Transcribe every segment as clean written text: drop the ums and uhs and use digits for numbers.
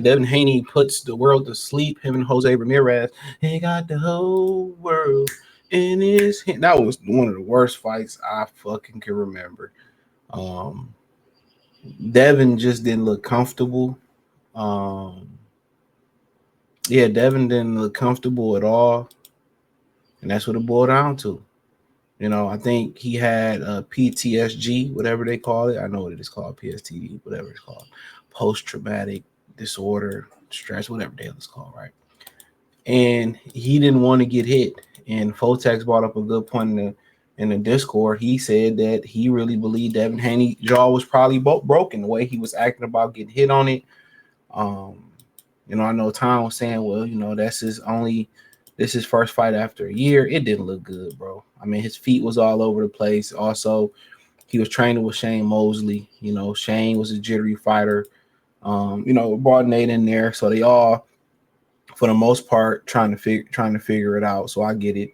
Devin Haney puts the world to sleep. Him and Jose Ramirez. He got the whole world in his hand. That was one of the worst fights I fucking can remember. Um, Devin just didn't look comfortable. Um, yeah, Devin didn't look comfortable at all, and that's what it boiled down to. I think he had PTSG, whatever they call it. I know what it is called, PSTD, whatever it's called, post traumatic disorder, stress, whatever the hell it's called, right? And he didn't want to get hit. And Fotex brought up a good point in the Discord. He said that he really believed Devin Haney's jaw was probably broken the way he was acting about getting hit on it. Um, I know Tom was saying, well, this is his first fight after a year. It didn't look good, bro. I mean, his feet was all over the place. Also, he was training with Shane Mosley. Shane was a jittery fighter. Brought Nate in there, so they all, for the most part, trying to figure it out. So I get it.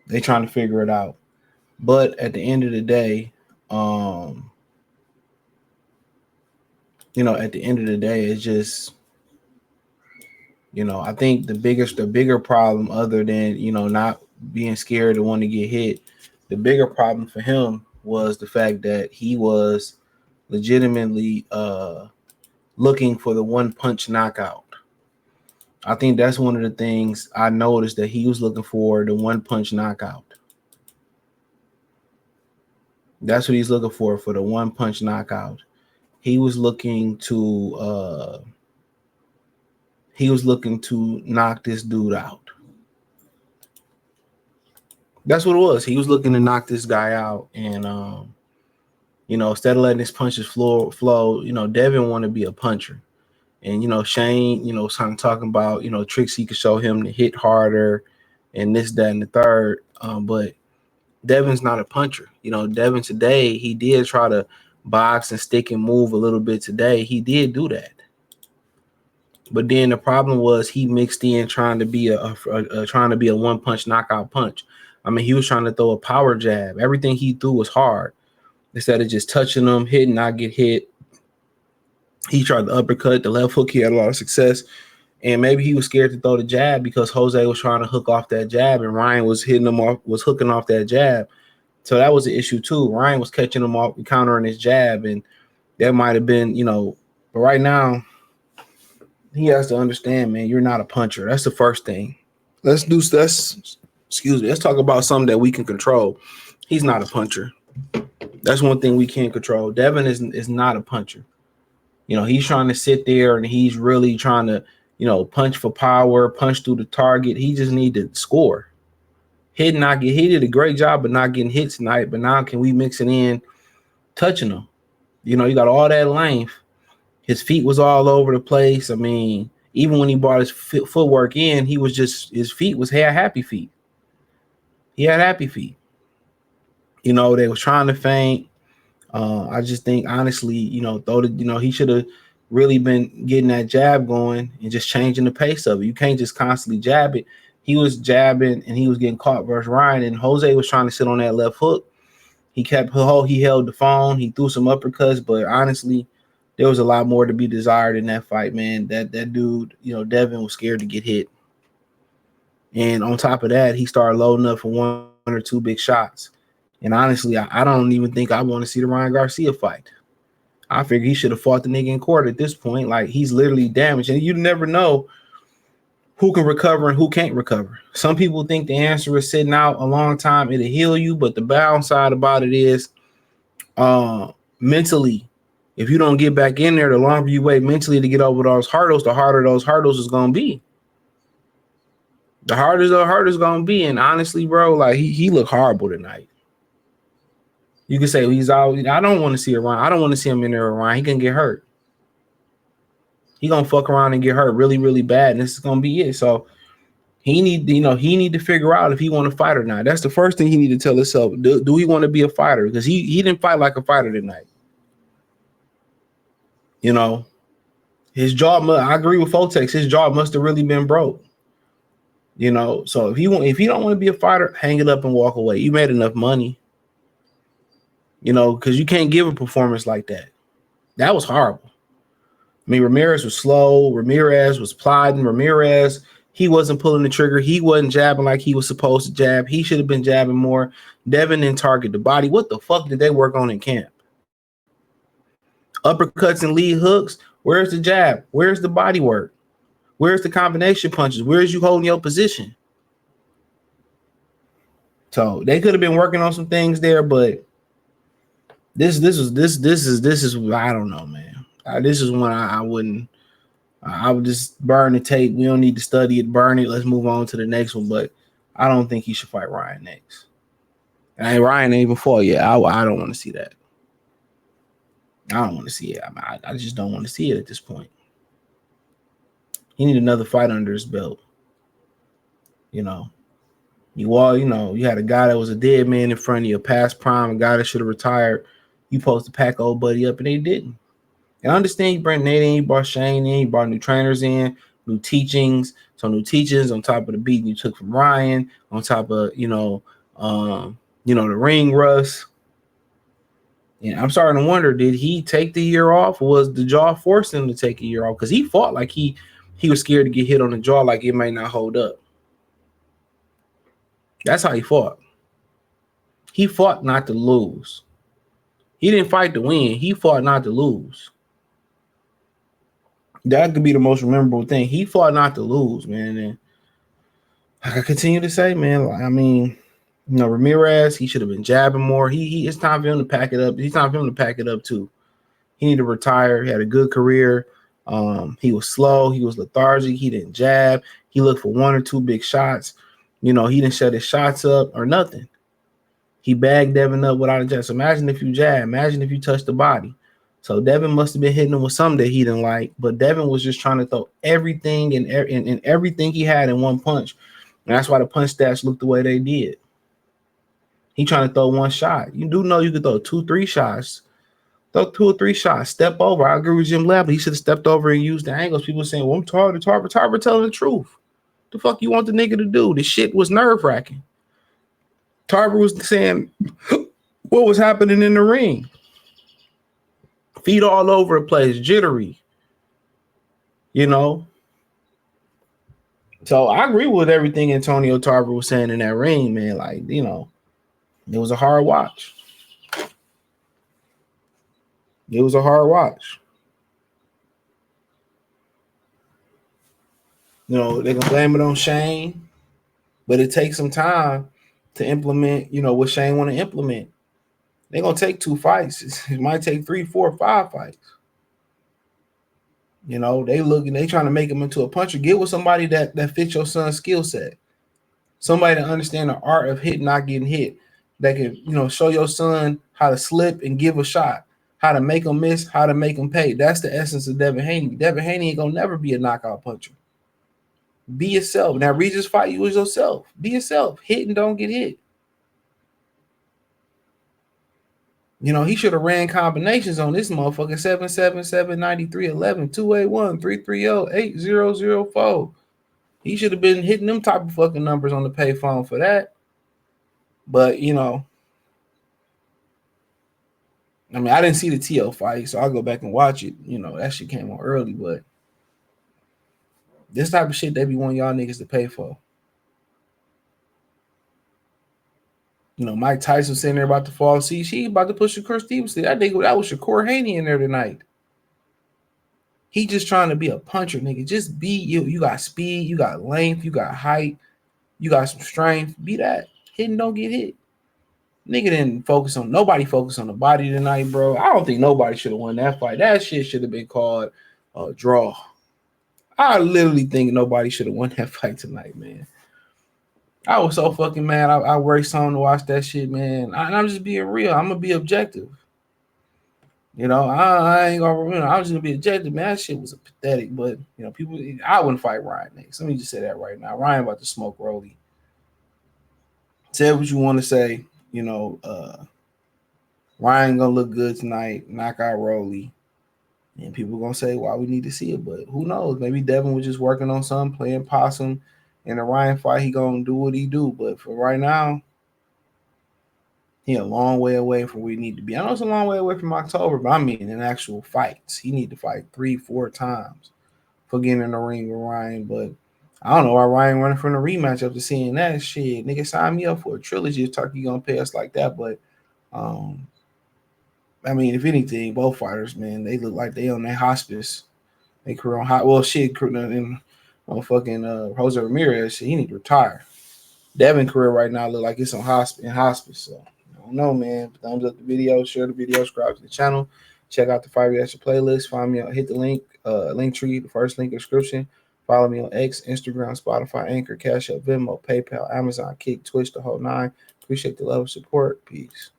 They trying to figure it out, but at the end of the day, it's just, I think the bigger problem, other than not being scared to want to get hit, the bigger problem for him was the fact that he was legitimately looking for the one punch knockout. I think that's one of the things I noticed, that he was looking for, the one punch knockout. That's what he's looking for the one punch knockout. He was looking to knock this dude out. That's what it was. He was looking to knock this guy out, and instead of letting his punches flow, Devin wanted to be a puncher. And Shane, kind of talking about tricks he could show him to hit harder, and this, that, and the third. But Devin's not a puncher. Devin today, he did try to box and stick and move a little bit today. He did do that. But then the problem was he mixed in trying to be a one punch knockout punch. I mean, he was trying to throw a power jab. Everything he threw was hard. Instead of just touching them, hitting, not get hit. He tried the uppercut, the left hook. He had a lot of success. And maybe he was scared to throw the jab because Jose was trying to hook off that jab, and Ryan was hooking off that jab. So that was an issue too. Ryan was catching him off, countering his jab, and that might have been, but right now, he has to understand, man, you're not a puncher. That's the first thing. Let's talk about something that we can control. He's not a puncher. That's one thing we can't control. Devin is not a puncher. He's trying to sit there and he's really trying to, punch for power, punch through the target. He just need to score. Hit, not get. He did a great job of not getting hit tonight, but now can we mix it in, touching him? You got all that length. His feet was all over the place. I mean, even when he brought his footwork in, his feet had happy feet. He had happy feet. They was trying to feint. I just think, honestly, he should have really been getting that jab going and just changing the pace of it. You can't just constantly jab it. He was jabbing and he was getting caught versus Ryan, and Jose was trying to sit on that left hook. He held the phone. He threw some uppercuts, but honestly, there was a lot more to be desired in that fight, man. That dude, Devin was scared to get hit. And on top of that, he started loading up for one or two big shots. And honestly, I don't even think I want to see the Ryan Garcia fight. I figure he should have fought the nigga in court at this point. Like, he's literally damaged. And you never know who can recover and who can't recover. Some people think the answer is sitting out a long time, it'll heal you. But the downside about it is mentally, if you don't get back in there, the longer you wait mentally to get over those hurdles, the harder those hurdles is going to be. The harder the hurdles going to be. And honestly, bro, like, he looked horrible tonight. You can say he's out. I don't want to see Ryan. I don't want to see him in there with Ryan. He can get hurt. He gonna fuck around and get hurt really, really bad, and this is gonna be it. So he need to figure out if he want to fight or not. That's the first thing he need to tell himself. Do he want to be a fighter? Because he didn't fight like a fighter tonight. His jaw. I agree with Fotex. His jaw must have really been broke. So if he don't want to be a fighter, hang it up and walk away. You made enough money. Because you can't give a performance like that. That was horrible. I mean, Ramirez was slow. Ramirez was plodding. Ramirez, he wasn't pulling the trigger. He wasn't jabbing like he was supposed to jab. He should have been jabbing more. Devin didn't target the body. What the fuck did they work on in camp? Uppercuts and lead hooks. Where's the jab? Where's the body work? Where's the combination punches? Where's you holding your position? So they could have been working on some things there, but this is I don't know, man. This is one I wouldn't. I would just burn the tape. We don't need to study it. Burn it. Let's move on to the next one. But I don't think he should fight Ryan next. And Ryan ain't even fought yet. I don't want to see that. I don't want to see it. I just don't want to see it at this point. He need another fight under his belt. You know, you had a guy that was a dead man in front of you, a past prime, a guy that should have retired. You supposed to pack old buddy up, and they didn't. And I understand you brought Nate in, you brought Shane in, you brought new trainers in, new teachings. So new teachings on top of the beating you took from Ryan, on top of the ring rust. And I'm starting to wonder, did he take the year off, or was the jaw forcing him to take a year off? Because he fought like he was scared to get hit on the jaw, like it might not hold up. That's how he fought. He fought not to lose. He didn't fight to win. He fought not to lose. That could be the most memorable thing. He fought not to lose, man. And like I continue to say, man, I mean, Ramirez, he should have been jabbing more. It's time for him to pack it up. It's time for him to pack it up too. He needed to retire. He had a good career. He was slow. He was lethargic. He didn't jab. He looked for one or two big shots. He didn't shut his shots up or nothing. He bagged Devin up without a jab. So imagine if you jab. Imagine if you touch the body. So Devin must have been hitting him with something that he didn't like. But Devin was just trying to throw everything and everything he had in one punch. And that's why the punch stats looked the way they did. He trying to throw one shot. You do know you could throw 2-3 shots. Throw 2 or 3 shots. Step over. I agree with Jim Lab. He should have stepped over and used the angles. People saying, well, I'm tired of Tarver. Tarver telling the truth. The fuck you want the nigga to do? This shit was nerve-wracking. Tarver was saying what was happening in the ring. Feet all over the place. Jittery. So I agree with everything Antonio Tarver was saying in that ring, man. Like, it was a hard watch. It was a hard watch. They can blame it on Shane, but it takes some time to implement, what Shane want to implement. They're going to take 2 fights. It might take 3, 4, 5 fights. They trying to make him into a puncher. Get with somebody that fits your son's skill set. Somebody that understand the art of hitting, not getting hit. That can, show your son how to slip and give a shot, how to make him miss, how to make him pay. That's the essence of Devin Haney. Devin Haney ain't going to never be a knockout puncher. Be yourself. Now, Regis fight you as yourself. Be yourself. Hit and don't get hit. He should have ran combinations on this motherfucker. 777-938-11-281-330-8004. He should have been hitting them type of fucking numbers on the payphone for that. But, I didn't see the TL fight, so I'll go back and watch it. That shit came on early, but this type of shit they be wanting y'all niggas to pay for. Mike Tyson sitting there about to fall. See, she about to push Shakur Stevenson. That was Shakur Haney in there tonight. He just trying to be a puncher, nigga. Just be you. You got speed, you got length, you got height, you got some strength. Be that. Hit and don't get hit. Nigga didn't nobody focused on the body tonight, bro. I don't think nobody should have won that fight. That shit should have been called a draw. I literally think nobody should have won that fight tonight, man. I was so fucking mad. I raced home to watch that shit, man. I'm just being real. I'm gonna be objective. I ain't gonna. I was just gonna be objective, man. That shit was pathetic. But people, I wouldn't fight Ryan next. Let me just say that right now. Ryan about to smoke Rolly. Say what you want to say. Ryan gonna look good tonight. Knock out Rolly. And people gonna say, "Why we need to see it?" But who knows? Maybe Devin was just working on something, playing possum. In the Ryan fight, he gonna do what he do. But for right now, He a long way away from where he need to be. I know it's a long way away from October, but I mean in actual fights. He need to fight 3-4 times for getting in the ring with Ryan. But I don't know why Ryan running from the rematch after seeing that shit. Nigga, sign me up for a trilogy if Turkey gonna pay us like that. But um, I mean, if anything, both fighters, man, they look like they on their hospice. They career on hot. Well, shit, on fucking Jose Ramirez. Shit, he need to retire. Devin career right now look like it's on hospice. So I don't know, man. Thumbs up the video, share the video, subscribe to the channel, check out the Fight Reaction playlist. Find me on hit the link tree, the first link in the description. Follow me on X, Instagram, Spotify, Anchor, Cash App, Venmo, PayPal, Amazon, Kick, Twitch, the whole nine. Appreciate the love and support. Peace.